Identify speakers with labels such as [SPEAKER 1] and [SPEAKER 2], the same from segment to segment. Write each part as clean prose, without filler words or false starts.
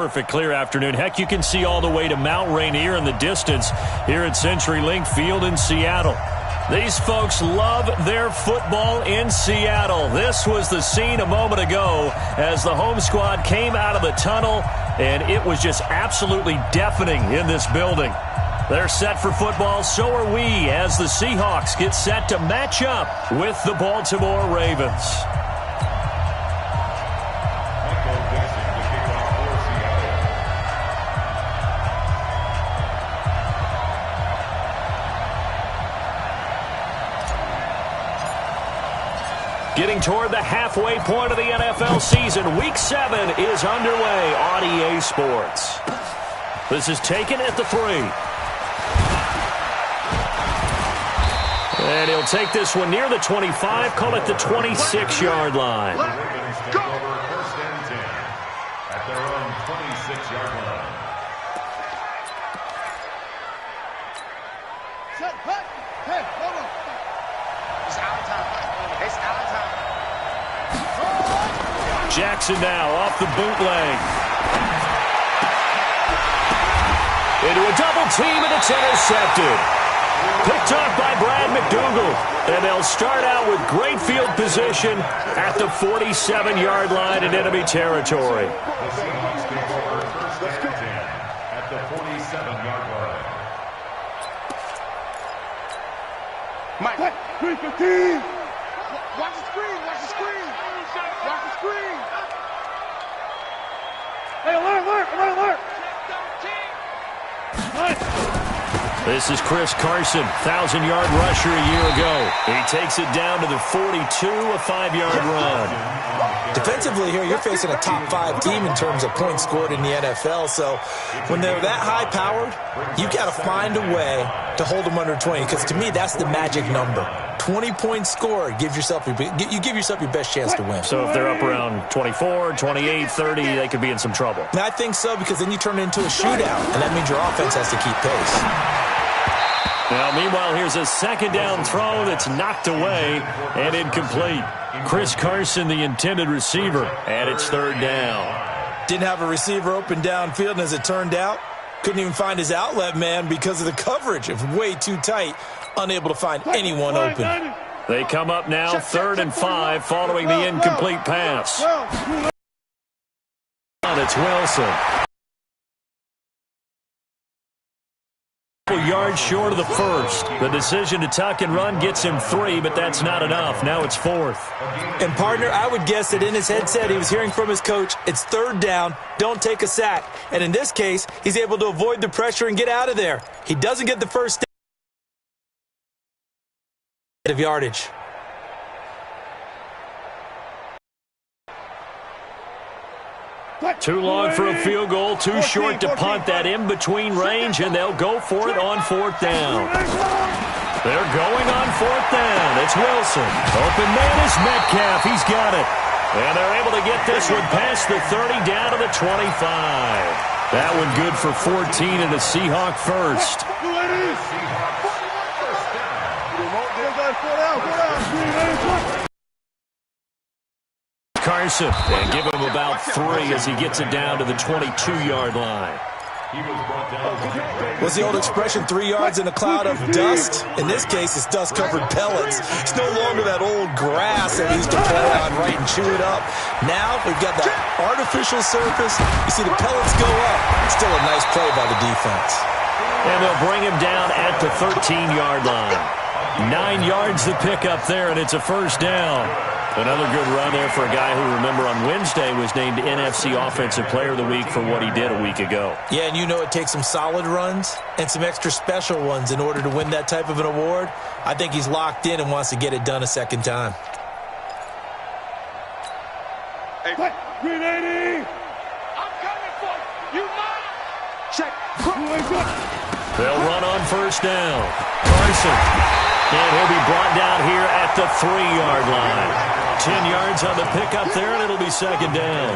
[SPEAKER 1] Perfect clear afternoon. Heck, you can see all the way to Mount Rainier in the distance here at CenturyLink Field in Seattle. These folks love their football in Seattle. This was the scene a moment ago as the home squad came out of the tunnel, and it was just absolutely deafening in this building. They're set for football, so are we, as the Seahawks get set to match up with the Baltimore Ravens. Getting toward the halfway point of the NFL season, Week 7 is underway on EA Sports. This is taken at the 3. And he'll take this one near the 25, call it the 26-yard line.
[SPEAKER 2] Go! First and 10 at their own 26-yard line.
[SPEAKER 3] Set, hut, hey, hold on. It's out of time. It's out of time.
[SPEAKER 1] Jackson now off the bootleg. Into a double team, and it's intercepted. Picked off by Brad McDougal. And they'll start out with great field position at the 47-yard line in enemy territory.
[SPEAKER 2] The Seahawks take over first and 10 at the 47-yard line.
[SPEAKER 3] Mike, 315. Watch the screen, watch the screen. Watch the screen. Hey, alert.
[SPEAKER 1] This is Chris Carson, 1,000-yard rusher a year ago. He takes it down to the 42, a 5-yard run.
[SPEAKER 4] Defensively here, you're facing a top-5 team in terms of points scored in the NFL. So when they're that high-powered, you've got to find a way to hold them under 20. Because to me, that's the magic number. 20 points scored, you give yourself your best chance to win.
[SPEAKER 1] So if they're up around 24, 28, 30, they could be in some trouble.
[SPEAKER 4] And I think so, because then you turn it into a shootout, and that means your offense has to keep pace.
[SPEAKER 1] Now, meanwhile, here's a second down throw that's knocked away and incomplete. Chris Carson, the intended receiver, and it's third down.
[SPEAKER 4] Didn't have a receiver open downfield, and as it turned out, couldn't even find his outlet man because of the coverage. It was way too tight, unable to find anyone open.
[SPEAKER 1] They come up now, 3rd and 5, following the incomplete pass. It's Wilson. Yards short of the first. The decision to tuck and run gets him 3, but that's not enough. Now it's 4th.
[SPEAKER 4] And, partner, I would guess that in his headset he was hearing from his coach, it's 3rd down, don't take a sack. And in this case, he's able to avoid the pressure and get out of there. He doesn't get the first down of yardage.
[SPEAKER 1] Too long for a field goal, too short to punt. That in-between range, and they'll go for it on 4th down. They're going on 4th down. It's Wilson. Open man is Metcalf. He's got it. And they're able to get this one past the 30 down to the 25. That one good for 14 and a Seahawk first. Carson, and give him about 3 as he gets it down to the 22-yard line.
[SPEAKER 4] What's the old expression, 3 yards in a cloud of dust? In this case, it's dust-covered pellets. It's no longer that old grass that we used to play on, right, and chew it up. Now we've got that artificial surface. You see the pellets go up. It's still a nice play by the defense.
[SPEAKER 1] And they'll bring him down at the 13-yard line. 9 yards to pick up there, and it's a first down. Another good run there for a guy who, remember, on Wednesday was named NFC Offensive Player of the Week for what he did a week ago.
[SPEAKER 4] Yeah, and you know it takes some solid runs and some extra special ones in order to win that type of an award. I think he's locked in and wants to get it done a second time.
[SPEAKER 3] Hey, 380! I'm coming for you. You mind? Check.
[SPEAKER 1] They'll run on first down. Carson. And he'll be brought down here at the 3-yard line. 10 yards on the pickup there, and it'll be second down.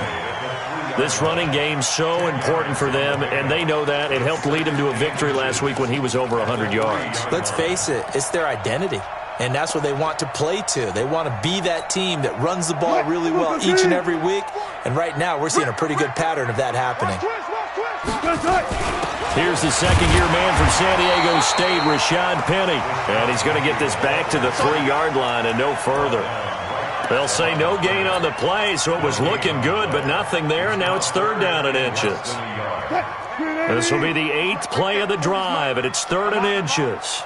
[SPEAKER 1] This running game's so important for them, and they know that. It helped lead them to a victory last week when he was over 100 yards.
[SPEAKER 4] Let's face it, it's their identity. And that's what they want to play to. They want to be that team that runs the ball really well each and every week. And right now, we're seeing a pretty good pattern of that happening.
[SPEAKER 1] Here's the second-year man from San Diego State, Rashad Penny. And he's going to get this back to the 3-yard line and no further. They'll say no gain on the play, so it was looking good, but nothing there, and now it's 3rd down and inches. This will be the 8th play of the drive, and it's 3rd and inches.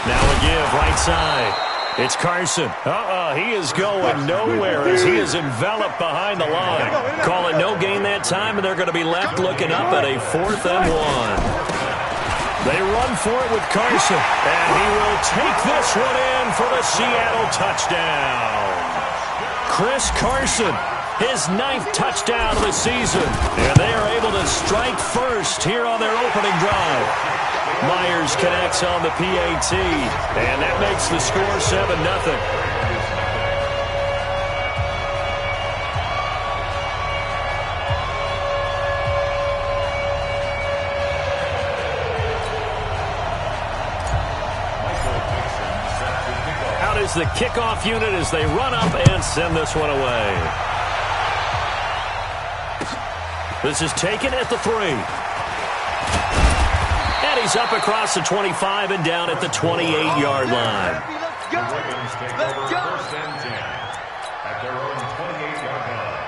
[SPEAKER 1] Now a give, right side. It's Carson. He is going nowhere as he is enveloped behind the line. Call it no gain that time, and they're going to be left looking up at a 4th and 1. They run for it with Carson, and he will take this one in for the Seattle touchdown. Chris Carson, his 9th touchdown of the season, and they are able to strike first here on their opening drive. Myers connects on the PAT, and that makes the score 7-0. Out is the kickoff unit as they run up and send this one away. This is taken at the 3. And he's up across the 25 and down at the 28-yard line.
[SPEAKER 2] The Ravens take over 1st and 10 at their own 28-yard line.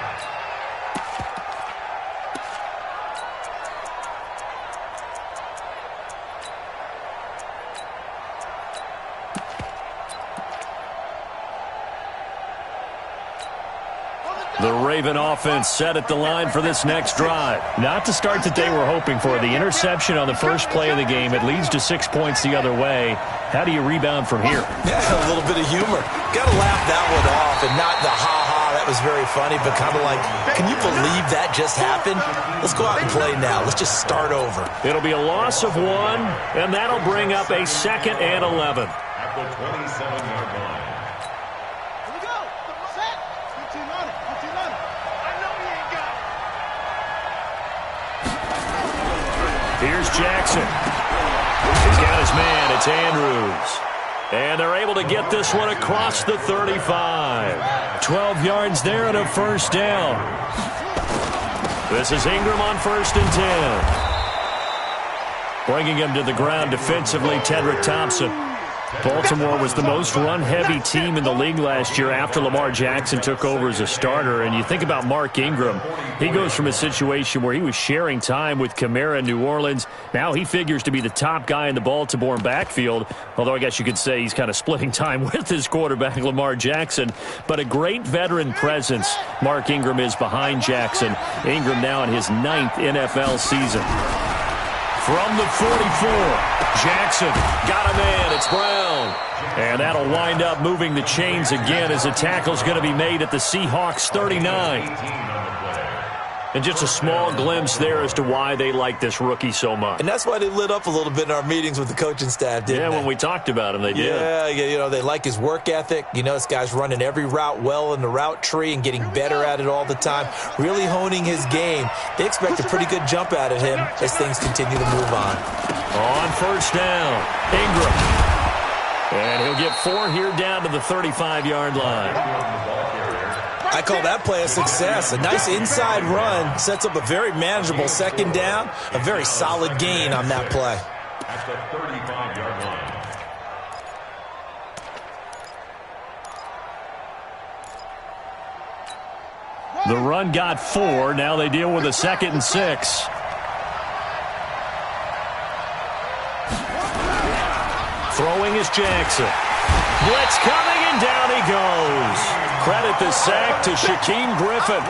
[SPEAKER 1] The Raven offense set at the line for this next drive.
[SPEAKER 5] Not the start that they were hoping for. The interception on the first play of the game, it leads to 6 points the other way. How do you rebound from here?
[SPEAKER 4] Yeah, a little bit of humor. Got to laugh that one off and not the ha-ha, that was very funny, but kind of like, can you believe that just happened? Let's go out and play now. Let's just start over.
[SPEAKER 1] It'll be a loss of 1, and that'll bring up a 2nd and 11.
[SPEAKER 2] At the 27-yard line.
[SPEAKER 1] Here's Jackson. He's got his man. It's Andrews. And they're able to get this one across the 35. 12 yards there and a 1st down. This is Ingram on 1st and 10. Bringing him to the ground defensively, Tedrick Thompson. Baltimore was the most run-heavy team in the league last year after Lamar Jackson took over as a starter. And you think about Mark Ingram. He goes from a situation where he was sharing time with Kamara in New Orleans. Now he figures to be the top guy in the Baltimore backfield. Although I guess you could say he's kind of splitting time with his quarterback, Lamar Jackson. But a great veteran presence. Mark Ingram is behind Jackson. Ingram now in his 9th NFL season. From the 44, Jackson got a man. It's Brown. And that'll wind up moving the chains again as a tackle's going to be made at the Seahawks 39. And just a small glimpse there as to why they like this rookie so much.
[SPEAKER 4] And that's why they lit up a little bit in our meetings with the coaching staff, didn't they?
[SPEAKER 1] Yeah, when we talked about him, they did.
[SPEAKER 4] Yeah, you know, they like his work ethic. You know, this guy's running every route well in the route tree and getting better at it all the time, really honing his game. They expect a pretty good jump out of him as things continue to move on.
[SPEAKER 1] On 1st down, Ingram. And he'll get 4 here down to the 35-yard line.
[SPEAKER 4] I call that play a success. A nice inside run sets up a very manageable 2nd down. A very solid gain on that play.
[SPEAKER 2] At the 35-yard line.
[SPEAKER 1] The run got 4. Now they deal with a 2nd and 6. Throwing is Jackson. Blitz coming, and down he goes. Credit the sack to Shaquem Griffin.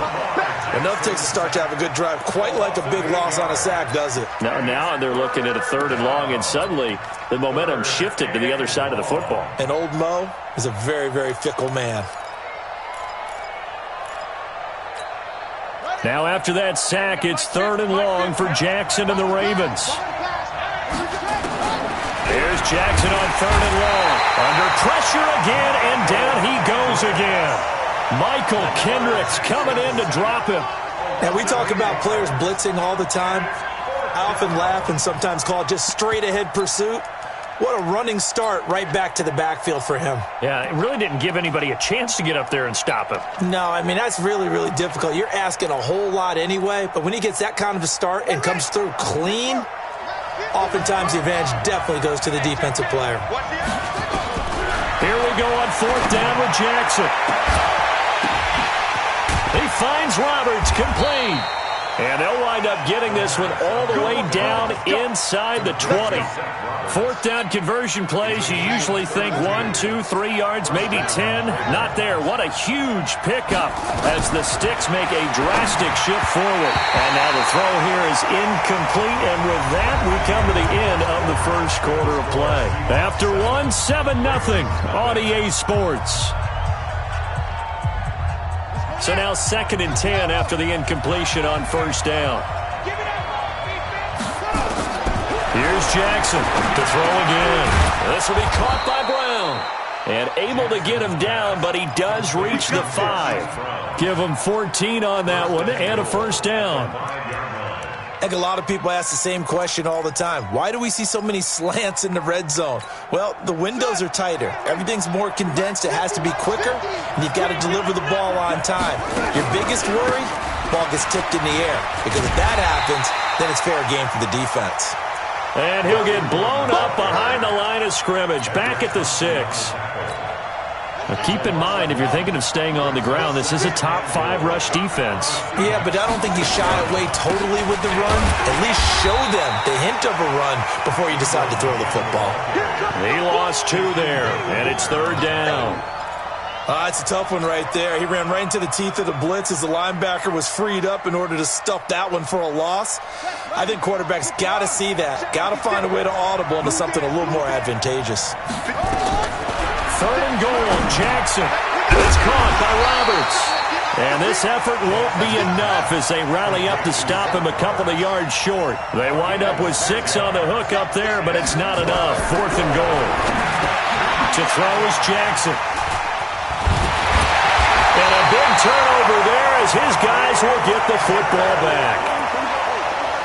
[SPEAKER 4] Enough takes to start to have a good drive. Quite like a big loss on a sack, does it?
[SPEAKER 1] Now they're looking at a 3rd and long, and suddenly the momentum shifted to the other side of the football.
[SPEAKER 4] And old Mo is a very, very fickle man.
[SPEAKER 1] Now after that sack, it's 3rd and long for Jackson and the Ravens. There's Jackson on 3rd and long. Under pressure again, and down he goes again. Michael Kendricks coming in to drop him.
[SPEAKER 4] Now, we talk about players blitzing all the time. I often laugh and sometimes call it just straight-ahead pursuit. What a running start right back to the backfield for him.
[SPEAKER 5] Yeah, it really didn't give anybody a chance to get up there and stop him.
[SPEAKER 4] No, I mean, that's really, really difficult. You're asking a whole lot anyway, but when he gets that kind of a start and comes through clean, oftentimes the advantage definitely goes to the defensive player.
[SPEAKER 5] Here we go on 4th down with Jackson. He finds Roberts, complete. And they'll wind up getting this one all the way down inside the 20. 4th down conversion plays, you usually think 1, 2, 3 yards, maybe 10. Not there. What a huge pickup as the Sticks make a drastic shift forward. And now the throw here is incomplete. And with that, we come to the end of the first quarter of play. After one, 7-0 on EA Sports. So now 2nd and 10 after the incompletion on 1st down. Here's Jackson to throw again. This will be caught by Brown. And able to get him down, but he does reach the 5. Give him 14 on that one and a 1st down.
[SPEAKER 4] I think a lot of people ask the same question all the time. Why do we see so many slants in the red zone? Well, the windows are tighter. Everything's more condensed. It has to be quicker, and you've got to deliver the ball on time. Your biggest worry, ball gets tipped in the air. Because if that happens, then it's fair game for the defense.
[SPEAKER 5] And he'll get blown up behind the line of scrimmage, back at the 6. Now keep in mind, if you're thinking of staying on the ground, this is a top 5 rush defense.
[SPEAKER 4] Yeah, but I don't think you shy away totally with the run. At least show them the hint of a run before you decide to throw the football.
[SPEAKER 5] He lost 2 there, and it's 3rd down.
[SPEAKER 4] It's a tough one right there. He ran right into the teeth of the blitz as the linebacker was freed up in order to stuff that one for a loss. I think quarterbacks got to see that. Got to find a way to audible into something a little more advantageous.
[SPEAKER 5] 3rd and goal, Jackson. It's caught by Roberts. And this effort won't be enough as they rally up to stop him a couple of yards short. They wind up with 6 on the hook up there, but it's not enough. 4th and goal. To throw is Jackson. And a big turnover there as his guys will get the football back.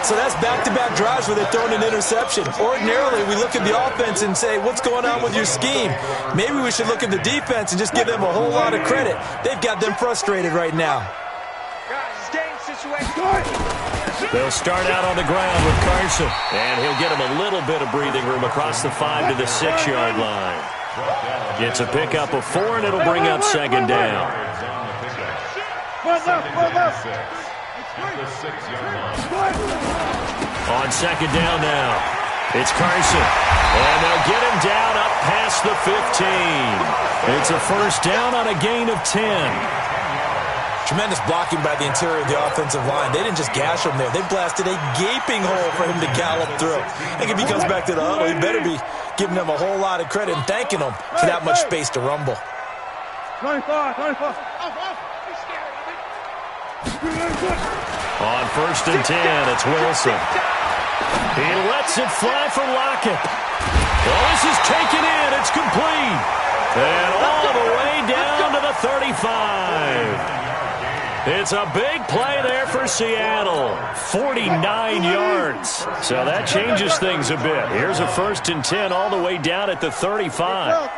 [SPEAKER 4] So that's back-to-back drives where they're throwing an interception. Ordinarily, we look at the offense and say, what's going on with your scheme? Maybe we should look at the defense and just give them a whole lot of credit. They've got them frustrated right now.
[SPEAKER 5] They'll start out on the ground with Carson. And he'll get him a little bit of breathing room across the 5 to the 6-yard line. Gets a pickup of 4, and it'll bring up 2nd down. On 2nd down now, it's Carson. And they'll get him down up past the 15. It's a 1st down on a gain of 10.
[SPEAKER 4] Tremendous blocking by the interior of the offensive line. They didn't just gash him there. They blasted a gaping hole for him to gallop through. I think if he comes back to the huddle, he better be giving them a whole lot of credit and thanking them for that much space to rumble.
[SPEAKER 3] 25.
[SPEAKER 5] On 1st and 10, it's Wilson. He lets it fly for Lockett. Well, this is taken in. It's complete. And all the way down to the 35. It's a big play there for Seattle. 49 yards. So that changes things a bit. Here's a 1st and 10 all the way down at the 35.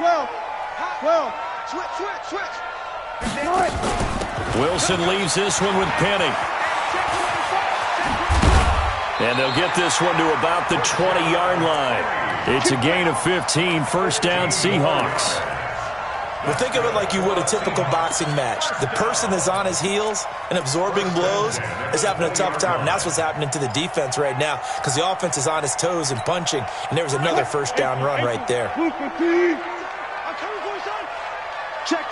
[SPEAKER 3] 12. Switch.
[SPEAKER 5] Wilson leaves this one with Penny. And they'll get this one to about the 20-yard line. It's a gain of 15, 1st down Seahawks.
[SPEAKER 4] Well, think of it like you would a typical boxing match. The person that's on his heels and absorbing blows is having a tough time. And that's what's happening to the defense right now because the offense is on his toes and punching. And there was another 1st down run right there.
[SPEAKER 3] Check.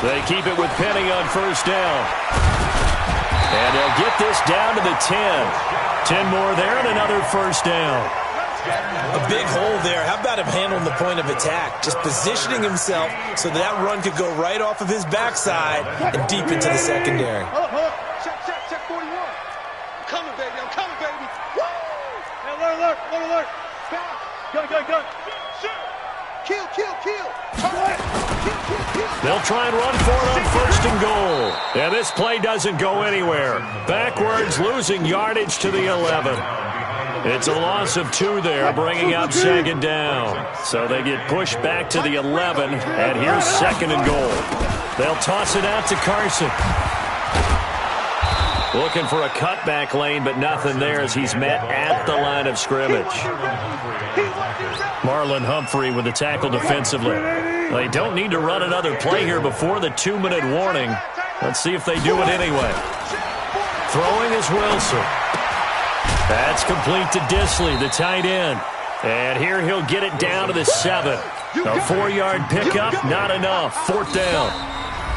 [SPEAKER 5] They keep it with Penny on 1st down. And they'll get this down to the 10. 10 more there and another 1st down.
[SPEAKER 4] A big hole there. How about him handling the point of attack? Just positioning himself so that run could go right off of his backside and deep into the secondary.
[SPEAKER 3] Check 41. I'm coming, baby. Woo! Hey, alert. Gun. Kill.
[SPEAKER 5] They'll try and run for it on 1st and goal. And this play doesn't go anywhere. Backwards, losing yardage to the 11.
[SPEAKER 1] It's a loss of 2 there, bringing up second down. So they get pushed back to the 11, and here's second and goal. They'll toss it out to Carson. Looking for a cutback lane, but nothing there as he's met at the line of scrimmage. Marlon Humphrey with the tackle defensively. They don't need to run another play here before the 2-minute warning. Let's see if they do it anyway. Throwing is Wilson. That's complete to Disley, the tight end. And here he'll get it down to the 7. A 4-yard pickup, not enough. 4th down.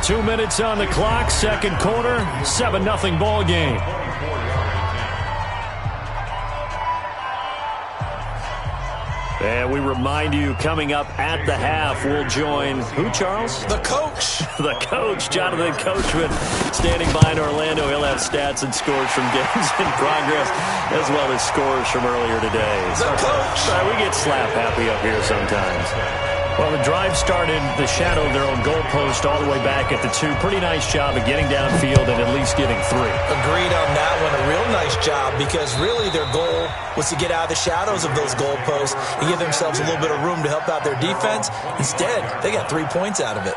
[SPEAKER 1] 2 minutes on the clock, second quarter, 7-0 ball game. And we remind you, coming up at the half, we'll join who, Charles?
[SPEAKER 4] The coach.
[SPEAKER 1] The coach, Jonathan Coachman, standing by in Orlando. He'll have stats and scores from games in progress, as well as scores from earlier today.
[SPEAKER 4] The coach.
[SPEAKER 1] We get slap happy up here sometimes. Well, the drive started the shadow of their own goalpost all the way back at the 2. Pretty nice job of getting downfield and at least getting 3.
[SPEAKER 4] Agreed on that one. A real nice job because really their goal was to get out of the shadows of those goalposts and give themselves a little bit of room to help out their defense. Instead, they got 3 points out of it.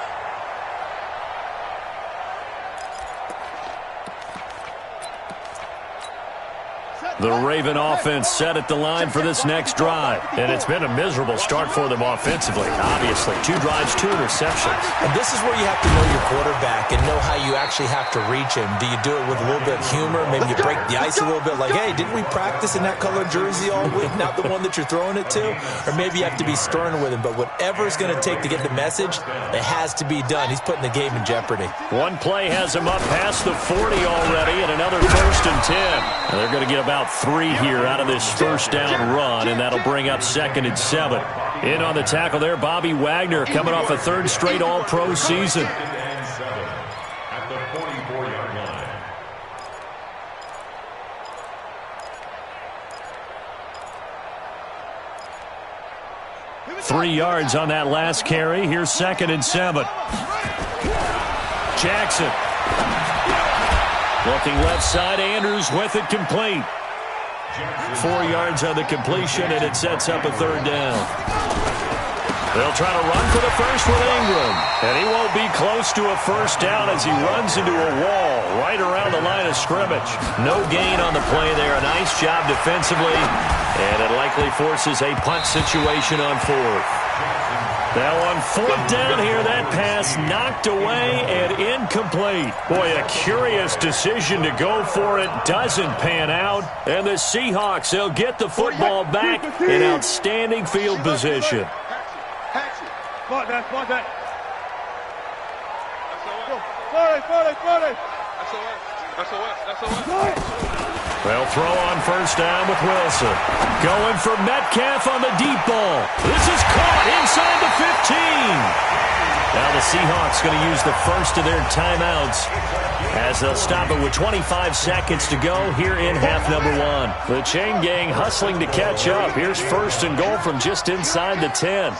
[SPEAKER 1] The Raven offense set at the line for this next drive. And it's been a miserable start for them offensively, obviously. 2 drives, 2 interceptions.
[SPEAKER 4] And this is where you have to know your quarterback and know how you actually have to reach him. Do you do it with a little bit of humor? Maybe you break the ice a little bit like, hey, didn't we practice in that colored jersey all week? Not the one that you're throwing it to? Or maybe you have to be stern with him. But whatever it's going to take to get the message, it has to be done. He's putting the game in jeopardy.
[SPEAKER 1] One play has him up past the 40 already, and another 1st and 10. And they're going to get about 3 here out of this first down run, and that'll bring up 2nd and 7. In on the tackle there, Bobby Wagner, coming off a 3rd straight All-Pro season.
[SPEAKER 2] At the 44-yard line.
[SPEAKER 1] 3 yards on that last carry. Here's 2nd and 7. Jackson. Looking left side, Andrews with it complete. 4 yards on the completion, and it sets up a 3rd down. They'll try to run for the first with Ingram. And he won't be close to a first down as he runs into a wall right around the line of scrimmage. No gain on the play there. A nice job defensively. And it likely forces a punt situation on 4th. Now on 4th down here, that pass knocked away and incomplete. Boy, a curious decision to go for it. Doesn't pan out. And the Seahawks, they'll get the football back in outstanding field position.
[SPEAKER 3] Spot that.
[SPEAKER 1] They'll throw on first down with Wilson. Going for Metcalf on the deep ball. This is caught inside the 15. Now the Seahawks going to use the first of their timeouts as they'll stop it with 25 seconds to go here in half number 1. The chain gang hustling to catch up. Here's 1st and goal from just inside the 10.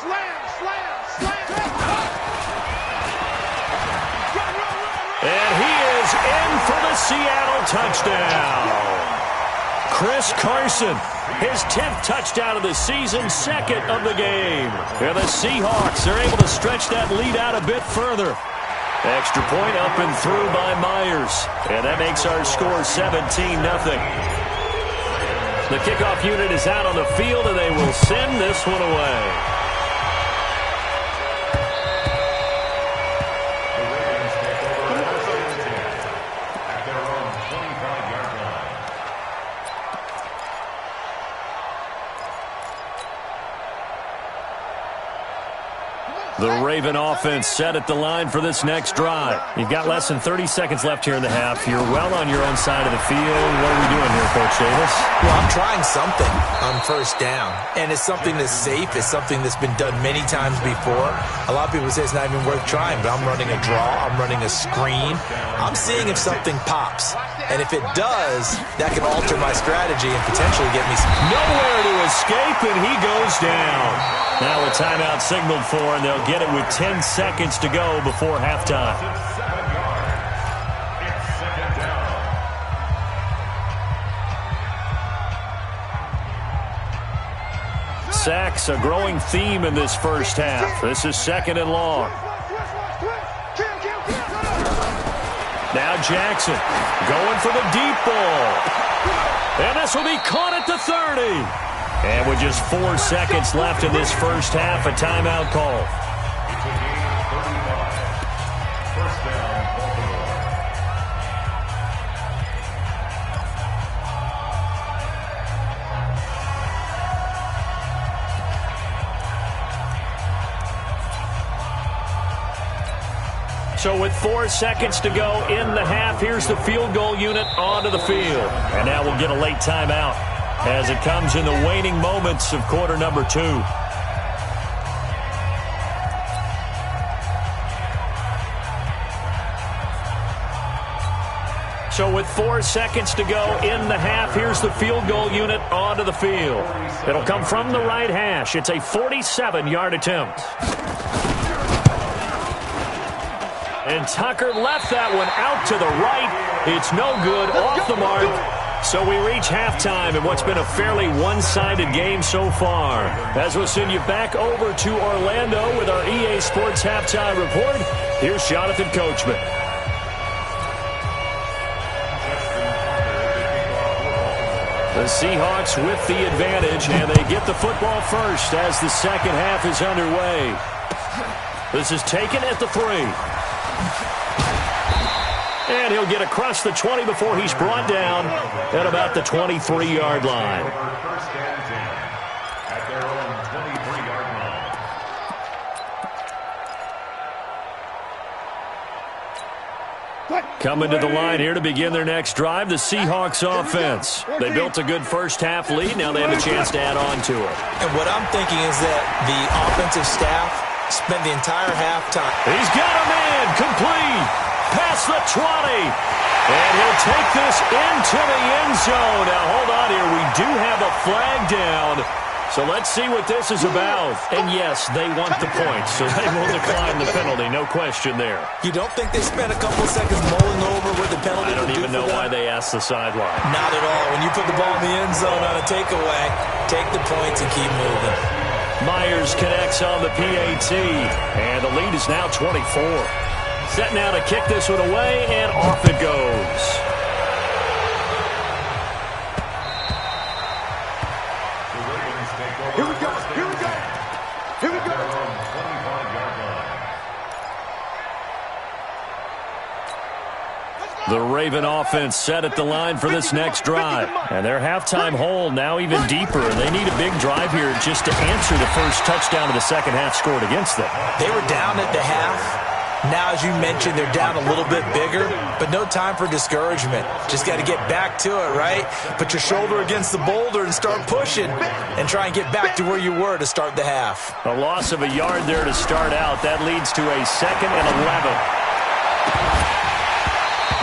[SPEAKER 1] And he is in for the Seattle touchdown. Chris Carson, his 10th touchdown of the season, 2nd of the game. And the Seahawks are able to stretch that lead out a bit further. Extra point up and through by Myers. And that makes our score 17-0. The kickoff unit is out on the field, and they will send this one away. The Raven offense set at the line for this next drive. You've got less than 30 seconds left here in the half. You're well on your own side of the field. What are we doing here, Coach Davis?
[SPEAKER 4] Well, I'm trying something on first down, and it's something that's safe. It's something that's been done many times before. A lot of people say it's not even worth trying, but I'm running a draw. I'm running a screen. I'm seeing if something pops, and if it does, that can alter my strategy and potentially get me
[SPEAKER 1] nowhere to escape, and he goes down. Now a timeout signaled for, and they'll get it with 10 seconds to go before halftime. Sacks, a growing theme in this first half. This is 2nd and long. Now Jackson going for the deep ball. And this will be caught at the 30. And with just 4 seconds left in this first half, a timeout call. So with 4 seconds to go in the half, here's the field goal unit onto the field. And now we'll get a late timeout as it comes in the waning moments of quarter number 2. So with 4 seconds to go in the half, here's the field goal unit onto the field. It'll come from the right hash. It's a 47-yard attempt. And Tucker left that one out to the right. It's no good, off the mark. So we reach halftime in what's been a fairly one-sided game so far. As we'll send you back over to Orlando with our EA Sports Halftime Report, here's Jonathan Coachman. The Seahawks with the advantage, and they get the football first as the second half is underway. This is taken at the 3. And he'll get across the 20 before he's brought down at about the 23-yard line.
[SPEAKER 2] First and 10 at their own 23-yard line.
[SPEAKER 1] Coming to the line here to begin their next drive, the Seahawks offense. They built a good first half lead. Now they have a chance to add on to it.
[SPEAKER 4] And what I'm thinking is that the offensive staff spent the entire halftime.
[SPEAKER 1] He's got a man complete. Past the 20. And he'll take this into the end zone. Now, hold on here. We do have a flag down. So let's see what this is about. And, yes, they want the points, so they will decline the penalty. No question there.
[SPEAKER 4] You don't think they spent a couple of seconds mulling over with the penalty?
[SPEAKER 1] I don't even know why they asked the sideline.
[SPEAKER 4] Not at all. When you put the ball in the end zone on a takeaway, take the points and keep moving.
[SPEAKER 1] Myers connects on the PAT, and the lead is now 24. Set now to kick this one away, and off it goes.
[SPEAKER 3] Here we go. Here we go. Here we go.
[SPEAKER 1] The Raven offense set at the line for this next drive. And their halftime hole now even deeper. They need a big drive here just to answer the first touchdown of the second half scored against them.
[SPEAKER 4] They were down at the half. Now, as you mentioned, they're down a little bit bigger, but no time for discouragement. Just got to get back to it, right? Put your shoulder against the boulder and start pushing and try and get back to where you were to start the half.
[SPEAKER 1] A loss of a yard there to start out. That leads to a 2nd and 11.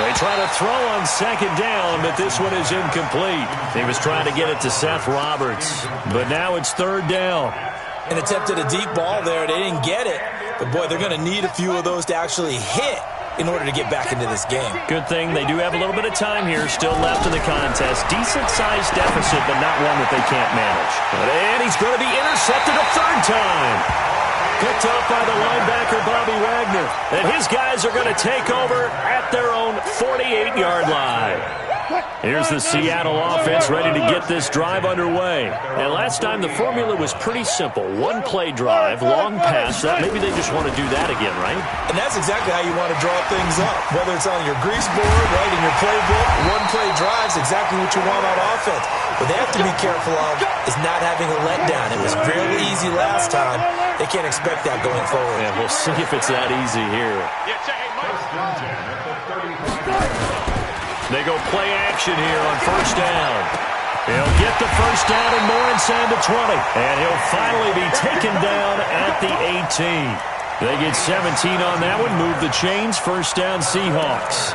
[SPEAKER 1] They try to throw on second down, but this one is incomplete. He was trying to get it to Seth Roberts, but now it's 3rd down.
[SPEAKER 4] An attempt at a deep ball there. They didn't get it. But, boy, they're going to need a few of those to actually hit in order to get back into this game.
[SPEAKER 1] Good thing they do have a little bit of time here still left in the contest. Decent-sized deficit, but not one that they can't manage. And he's going to be intercepted a 3rd time. Picked up by the linebacker, Bobby Wagner. And his guys are going to take over at their own 48-yard line. Here's the Seattle offense ready to get this drive underway. And last time the formula was pretty simple. One-play drive, long pass. Maybe they just want to do that again, right?
[SPEAKER 4] And that's exactly how you want to draw things up. Whether it's on your grease board, right, in your playbook, one-play drive's exactly what you want on offense. What they have to be careful of is not having a letdown. It was fairly easy last time. They can't expect that going forward.
[SPEAKER 1] Yeah, we'll see if it's that easy here. They go play action here on 1st down. He'll get the 1st down and more inside the 20. And he'll finally be taken down at the 18. They get 17 on that one. Move the chains. 1st down Seahawks.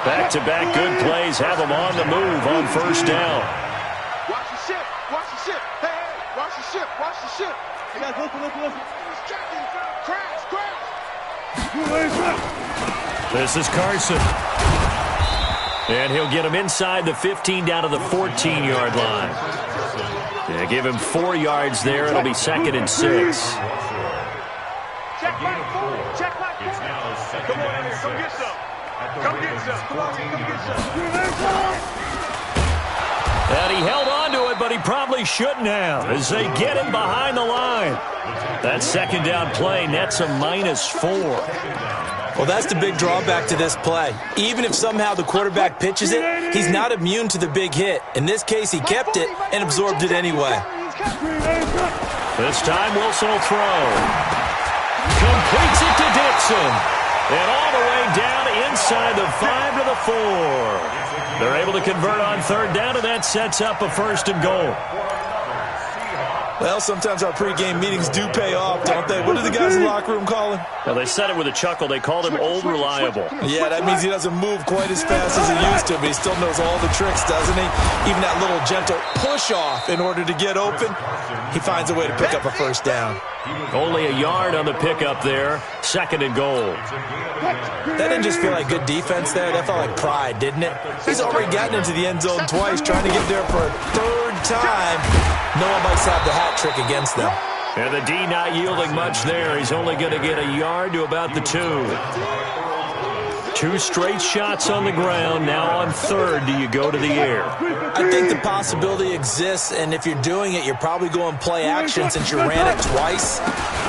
[SPEAKER 1] Back-to-back good plays. Have them on the move on 1st down.
[SPEAKER 3] Watch the ship. Watch the ship. Hey, hey. Watch the ship. Watch the ship. Hey, guys, listen. He's tracking. Crash.
[SPEAKER 1] This is Carson. And he'll get him inside the 15 down to the 14-yard line. Yeah, give him 4 yards there. It'll be 2nd and 6.
[SPEAKER 3] Check back forward. Check back forward.
[SPEAKER 2] It's now second
[SPEAKER 3] Come on,
[SPEAKER 2] and
[SPEAKER 3] here. Come get
[SPEAKER 2] 6.
[SPEAKER 3] some.
[SPEAKER 2] At the
[SPEAKER 3] Come get
[SPEAKER 2] Ravens'
[SPEAKER 3] some. Come on,
[SPEAKER 2] 14
[SPEAKER 3] come get
[SPEAKER 2] yard
[SPEAKER 3] some.
[SPEAKER 1] And he held on to it, but he probably shouldn't have as they get him behind the line. That 2nd down play nets a -4.
[SPEAKER 4] Well, that's the big drawback to this play. Even if somehow the quarterback pitches it, he's not immune to the big hit. In this case, he kept it and absorbed it anyway.
[SPEAKER 1] This time, Wilson will throw. Completes it to Dixon. And all the way down inside the 5 to the 4. They're able to convert on 3rd down, and that sets up a 1st and goal.
[SPEAKER 4] Well, sometimes our pregame meetings do pay off, don't they? What do the guys in the locker room call him?
[SPEAKER 1] Well, they said it with a chuckle. They called him Old Reliable.
[SPEAKER 4] Yeah, that means he doesn't move quite as fast as he used to, but he still knows all the tricks, doesn't he? Even that little gentle push-off in order to get open, he finds a way to pick up a 1st down.
[SPEAKER 1] Only a yard on the pickup there. 2nd and goal.
[SPEAKER 4] That didn't just feel like good defense there. That felt like pride, didn't it? He's already gotten into the end zone twice, trying to get there for a 3rd time. No one likes to have the hat trick against them.
[SPEAKER 1] And the D not yielding much there. He's only going to get a yard to about the 2. 2 straight shots on the ground. Now on 3rd, do you go to the air?
[SPEAKER 4] I think the possibility exists, and if you're doing it, you're probably going play action since you ran it twice.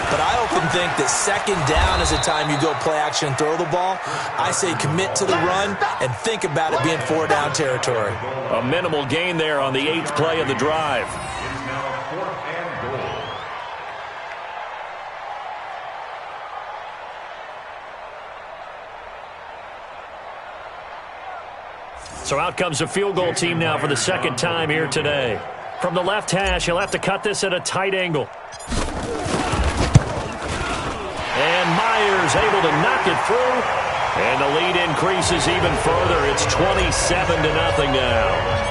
[SPEAKER 4] But I often think that 2nd down is the time you go play action and throw the ball. I say commit to the run and think about it being 4 down territory.
[SPEAKER 1] A minimal gain there on the 8th play of the drive. So out comes a field goal team now for the 2nd time here today. From the left hash, he'll have to cut this at a tight angle. And Myers able to knock it through. And the lead increases even further. It's 27-0 now.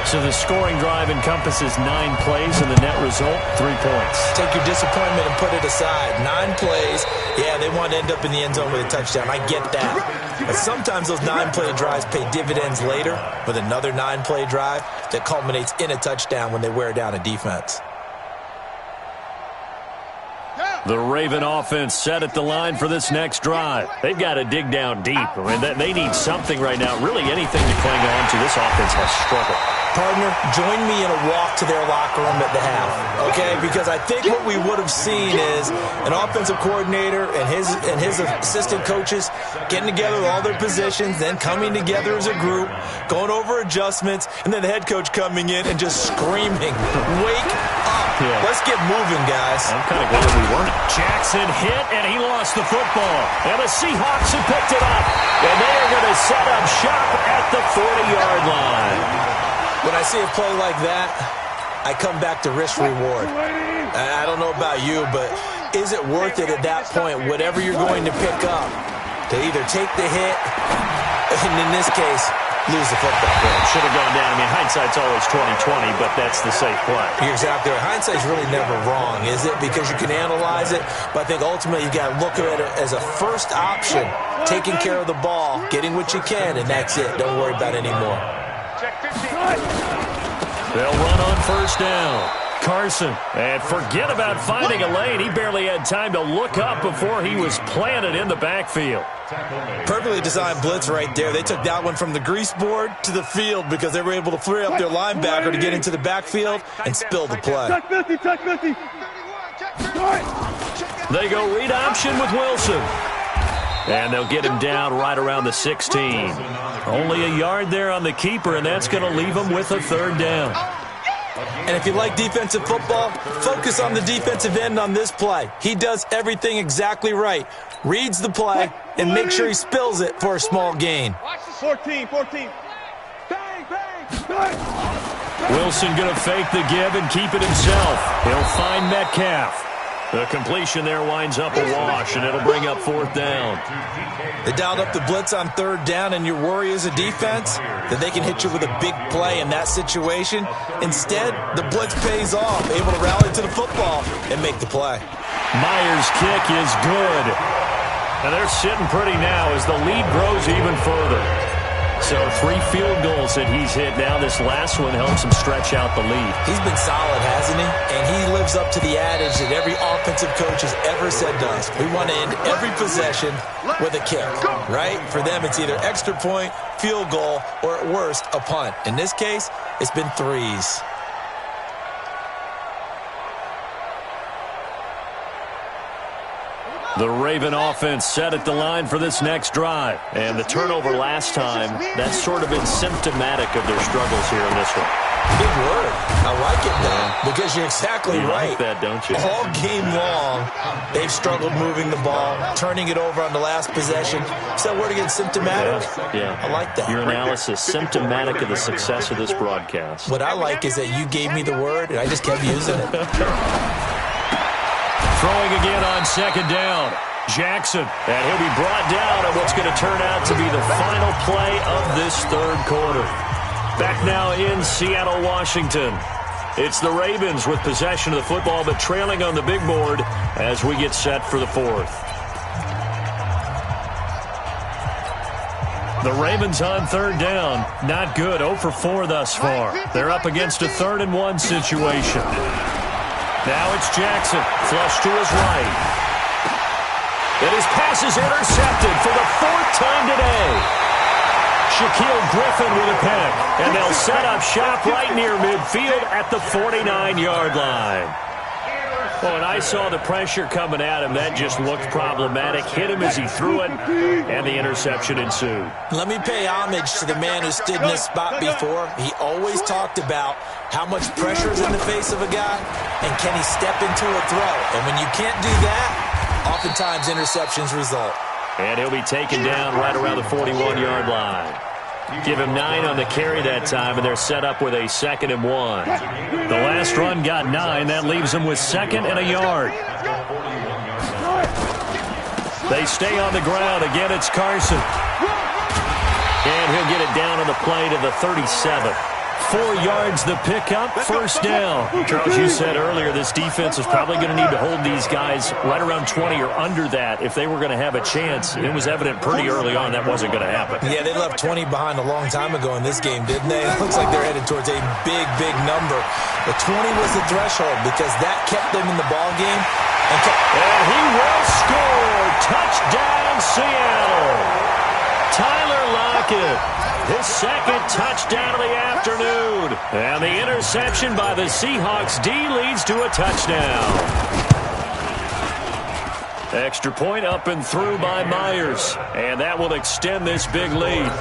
[SPEAKER 1] So the scoring drive encompasses 9 plays, and the net result, 3 points.
[SPEAKER 4] Take your disappointment and put it aside. 9 plays. Yeah, they want to end up in the end zone with a touchdown. I get that. But sometimes those 9-play drives pay dividends later with another 9-play drive that culminates in a touchdown when they wear down a defense.
[SPEAKER 1] The Raven offense set at the line for this next drive. They've got to dig down deep. I mean, they need something right now, really anything to cling on to. This offense has struggled.
[SPEAKER 4] Partner, join me in a walk to their locker room at the half, okay? Because I think what we would have seen is an offensive coordinator and his assistant coaches getting together with all their positions, then coming together as a group, going over adjustments, and then the head coach coming in and just screaming, "Wake up! Yeah. Let's get moving, guys."
[SPEAKER 1] I'm kind of glad we weren't. Jackson hit, and he lost the football. And the Seahawks have picked it up, and they are going to set up shop at the 40-yard line.
[SPEAKER 4] When I see a play like that, I come back to risk-reward. I don't know about you, but is it worth it at that point, whatever you're going to pick up, to either take the hit, and in this case, lose the football?
[SPEAKER 1] Yeah, should have gone down. I mean, hindsight's always 20/20, but that's the safe play.
[SPEAKER 4] You're exactly right. Hindsight's really never wrong, is it? Because you can analyze it, but I think ultimately you got to look at it as a first option, taking care of the ball, getting what you can, and that's it. Don't worry about it anymore.
[SPEAKER 1] They'll run on 1st down. Carson. And forget about finding a lane. He barely had time to look up before he was planted in the backfield.
[SPEAKER 4] Perfectly designed blitz right there. They took that one from the grease board to the field because they were able to free up their linebacker to get into the backfield and spill the play.
[SPEAKER 1] They go read option with Wilson. And they'll get him down right around the 16. Only a yard there on the keeper, and that's going to leave him with a 3rd down.
[SPEAKER 4] And if you like defensive football, focus on the defensive end on this play. He does everything exactly right. Reads the play and makes sure he spills it for a small gain.
[SPEAKER 3] 14. Bang, bang.
[SPEAKER 1] Wilson going to fake the give and keep it himself. He'll find Metcalf. The completion there winds up a wash, and it'll bring up 4th down.
[SPEAKER 4] They dialed up the blitz on 3rd down, and your worry as a defense that they can hit you with a big play in that situation. Instead, the blitz pays off, able to rally to the football and make the play.
[SPEAKER 1] Myers' kick is good. And they're sitting pretty now as the lead grows even further. So 3 field goals that he's hit now. This last one helps him stretch out the lead.
[SPEAKER 4] He's been solid, hasn't he? And he lives up to the adage that every offensive coach has ever said to us. We want to end every possession with a kick, right? For them, it's either extra point, field goal, or at worst, a punt. In this case, it's been 3s.
[SPEAKER 1] The Raven offense set at the line for this next drive. And the turnover last time, that's sort of been symptomatic of their struggles here in this one.
[SPEAKER 4] Big word. I like it, though, because you're exactly right.
[SPEAKER 1] Like that, don't you?
[SPEAKER 4] All game long, they've struggled moving the ball, turning it over on the last possession. Is that word again, symptomatic?
[SPEAKER 1] Yeah.
[SPEAKER 4] I like that.
[SPEAKER 1] Your analysis, symptomatic of the success of this broadcast.
[SPEAKER 4] What I like is that you gave me the word, and I just kept using it.
[SPEAKER 1] Throwing again on second down. Jackson, and he'll be brought down on what's going to turn out to be the final play of this third quarter. Back now in Seattle, Washington. It's the Ravens with possession of the football, but trailing on the big board as we get set for the fourth. The Ravens on third down. Not good. 0 for 4 thus far. They're up against a 3rd-and-1 situation. Now it's Jackson, flush to his right. And his pass is intercepted for the 4th time today. Shaquille Griffin with a pick. And they'll set up shop right near midfield at the 49-yard line. Well, when I saw the pressure coming at him, that just looked problematic. Hit him as he threw it, and the interception ensued.
[SPEAKER 4] Let me pay homage to the man who stood in this spot before. He always talked about how much pressure is in the face of a guy, and can he step into a throw. And when you can't do that, oftentimes interceptions result.
[SPEAKER 1] And he'll be taken down right around the 41-yard line. Give him 9 on the carry that time, and they're set up with a 2nd and 1. The last run got 9. That leaves them with 2nd and a yard. They stay on the ground. Again, it's Carson. And he'll get it down on the play to the 37. 4 yards the pickup, first down. Charles, you said earlier this defense is probably going to need to hold these guys right around 20 or under that if they were going to have a chance. It was evident pretty early on that wasn't going to happen.
[SPEAKER 4] Yeah, they left 20 behind a long time ago in this game, didn't they? It looks like they're headed towards a big, big number. The 20 was the threshold because that kept them in the ball game.
[SPEAKER 1] And he will score. Touchdown, Seattle. Tyler Lockett, his 2nd touchdown of the afternoon. And the interception by the Seahawks D leads to a touchdown. Extra point up and through by Myers. And that will extend this big lead.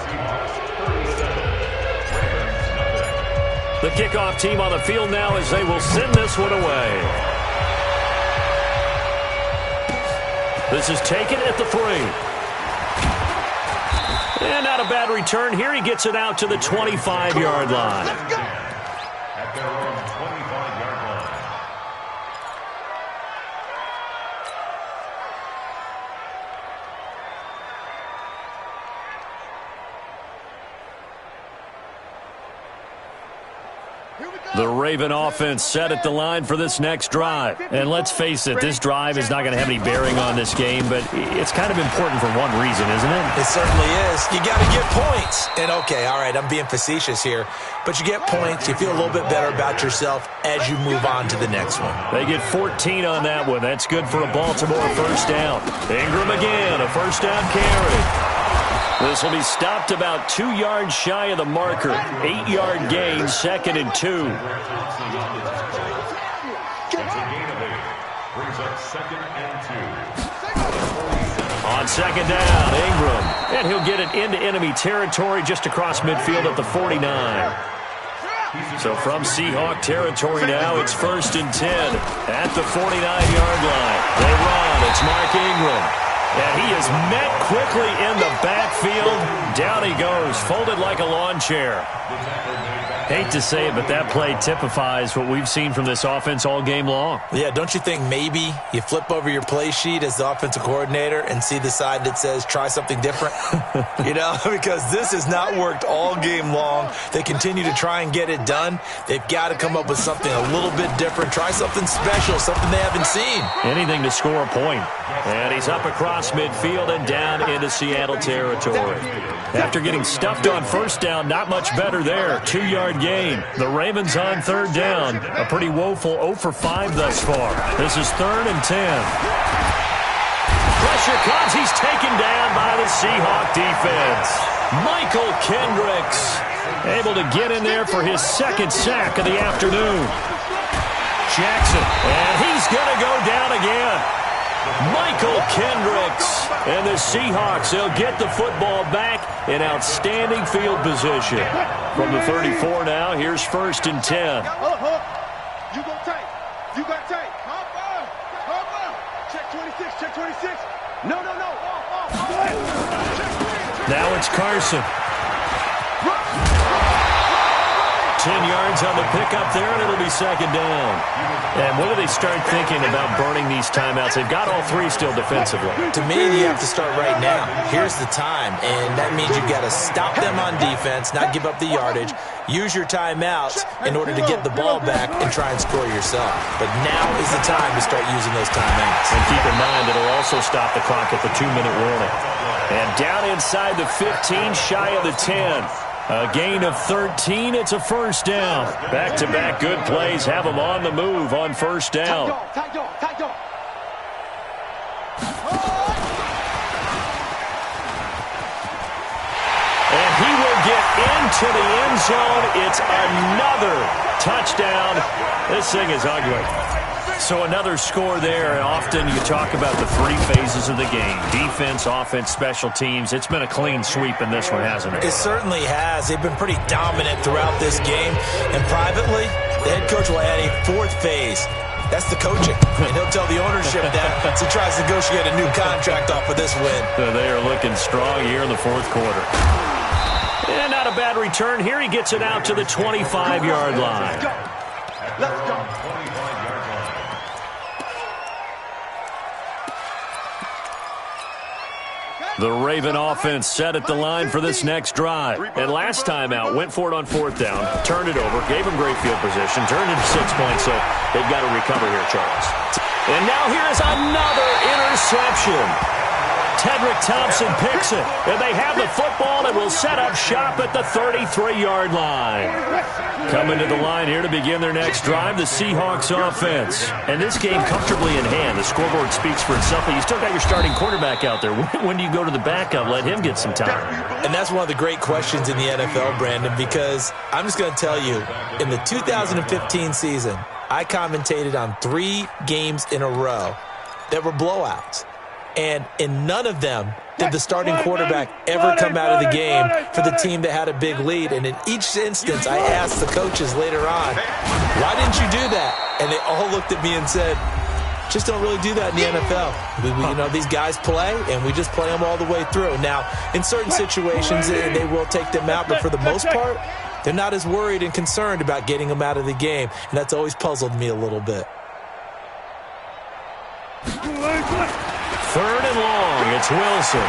[SPEAKER 1] The kickoff team on the field now as they will send this one away. This is taken at the 3. And not a bad return here. He gets it out to the 25-yard line.
[SPEAKER 2] At their own 25-yard line.
[SPEAKER 1] The Raven offense set at the line for this next drive. And let's face it, this drive is not going to have any bearing on this game, but it's kind of important for one reason, isn't it?
[SPEAKER 4] It certainly is. You got to get points. And okay, all right, I'm being facetious here, but you get points, you feel a little bit better about yourself as you move on to the next one.
[SPEAKER 1] They get 14 on that one. That's good for a Baltimore first down. Ingram again, a first down carry. This will be stopped about 2 yards shy of the marker. 8-yard gain, 2nd and 2.
[SPEAKER 2] Brings up 2nd and 2.
[SPEAKER 1] On second down, Ingram. And he'll get it into enemy territory just across midfield at the 49. So from Seahawk territory now, it's 1st and 10 at the 49-yard line. They run. It's Mark Ingram. And he is met quickly in the backfield. Down he goes, folded like a lawn chair. Hate to say it, but that play typifies what we've seen from this offense all game long.
[SPEAKER 4] Yeah, don't you think maybe you flip over your play sheet as the offensive coordinator and see the side that says try something different? You know, because this has not worked all game long. They continue to try and get it done. They've got to come up with something a little bit different. Try something special, something they haven't seen.
[SPEAKER 1] Anything to score a point. And he's up across across midfield and down into Seattle territory. After getting stuffed on first down, not much better there. 2-yard gain. The Ravens on third down. A pretty woeful 0 for 5 thus far. This is 3rd and 10. Pressure comes. He's taken down by the Seahawk defense. Michael Kendricks able to get in there for his 2nd sack of the afternoon. Jackson, and he's going to go down again. Michael Kendricks and the Seahawks, they'll get the football back in outstanding field position. From the 34 now, here's 1st and 10.
[SPEAKER 3] You go tight. You got tight. Check 26, check 26. No.
[SPEAKER 1] Now it's Carson. 10 yards on the pickup there, and it'll be 2nd down. And when do they start thinking about burning these timeouts? They've got all 3 still defensively.
[SPEAKER 4] To me, you have to start right now. Here's the time, and that means you've got to stop them on defense, not give up the yardage, use your timeouts in order to get the ball back and try and score yourself. But now is the time to start using those timeouts.
[SPEAKER 1] And keep in mind, it'll also stop the clock at the 2-minute warning. And down inside the 15, shy of the 10. A gain of 13. It's a 1st down. Back-to-back good plays have them on the move on 1st down. And he will get into the end zone. It's another touchdown. This thing is ugly. So another score there. Often you talk about the 3 phases of the game. Defense, offense, special teams. It's been a clean sweep in this one, hasn't it?
[SPEAKER 4] It certainly has. They've been pretty dominant throughout this game. And privately, the head coach will add a 4th phase. That's the coaching. And he'll tell the ownership that as he tries to negotiate a new contract off of this win.
[SPEAKER 1] So they are looking strong here in the 4th quarter. And not a bad return. Here he gets it out to the 25-yard line.
[SPEAKER 3] Let's go.
[SPEAKER 1] The Raven offense set at the line for this next drive. And last time out, went for it on 4th down, turned it over, gave him great field position, turned it to 6 points, so they've got to recover here, Charles. And now here's another interception. Tedrick Thompson picks it, and they have the football and will set up shop at the 33-yard line. Coming to the line here to begin their next drive, the Seahawks offense. And this game comfortably in hand. The scoreboard speaks for itself, but you still got your starting quarterback out there. When do you go to the backup? Let him get some time.
[SPEAKER 4] And that's one of the great questions in the NFL, Brandon, because I'm just going to tell you, in the 2015 season, I commentated on 3 games in a row that were blowouts. And in none of them did the starting quarterback ever come out of the game for the team that had a big lead. And in each instance, I asked the coaches later on, why didn't you do that? And they all looked at me and said, just don't really do that in the NFL. These guys play, and we just play them all the way through. Now, in certain situations, they will take them out, but for the most part, they're not as worried and concerned about getting them out of the game. And that's always puzzled me a little bit.
[SPEAKER 1] 3rd and long. It's Wilson.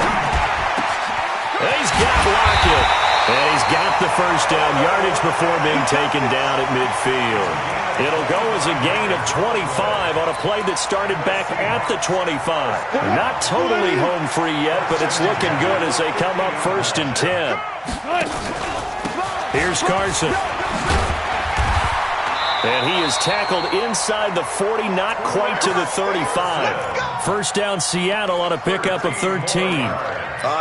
[SPEAKER 1] And he's got Lockett. And he's got the 1st down yardage before being taken down at midfield. It'll go as a gain of 25 on a play that started back at the 25. Not totally home free yet, but it's looking good as they come up 1st and 10. Here's Carson. And he is tackled inside the 40, not quite to the 35. 1st down Seattle on a pickup of 13.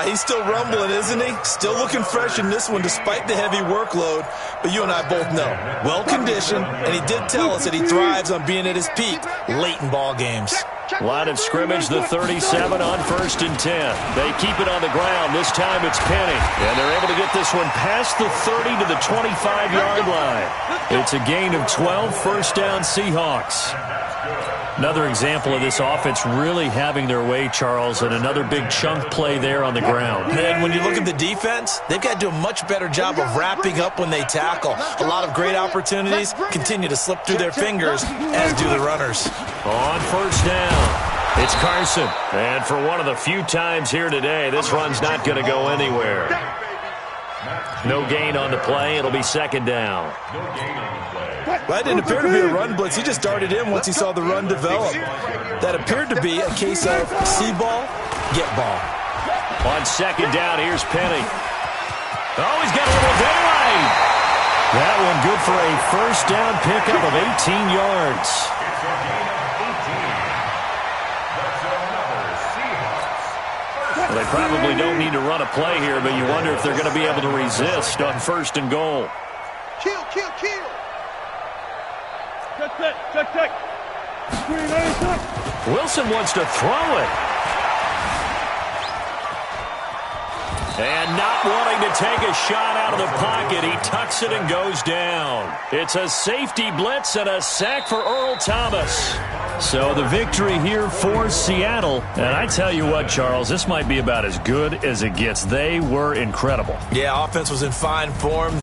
[SPEAKER 4] He's still rumbling, isn't he? Still looking fresh in this one despite the heavy workload. But you and I both know, well-conditioned, and he did tell us that he thrives on being at his peak late in ball games.
[SPEAKER 1] Line of scrimmage, the 37 on 1st and 10. They keep it on the ground. This time it's Penny. And they're able to get this one past the 30 to the 25-yard line. It's a gain of 12, 1st down Seahawks. Another example of this offense really having their way, Charles, and another big chunk play there on the ground.
[SPEAKER 4] And when you look at the defense, they've got to do a much better job of wrapping up when they tackle. A lot of great opportunities continue to slip through their fingers, as do the runners.
[SPEAKER 1] On 1st down, it's Carson. And for one of the few times here today, this run's not going to go anywhere. No gain on the play. It'll be 2nd down.
[SPEAKER 4] Well, that didn't appear to be a run blitz. He just darted in once he saw the run develop. That appeared to be a case of see ball, get ball.
[SPEAKER 1] On second down, here's Penny. Oh, he's got a little daylight. That one good for a first down pickup of 18 yards.
[SPEAKER 2] It's a gain of 18. That's another Seahawks.
[SPEAKER 1] Well, they probably don't need to run a play here, but you wonder if they're going to be able to resist on first and goal.
[SPEAKER 3] Kill, kill, kill. Check.
[SPEAKER 1] Wilson wants to throw it. And not wanting to take a shot out of the pocket, he tucks it and goes down. It's a safety blitz and a sack for Earl Thomas. So the victory here for Seattle. And I tell you what, Charles, this might be about as good as it gets. They were incredible.
[SPEAKER 4] Yeah, offense was in fine form.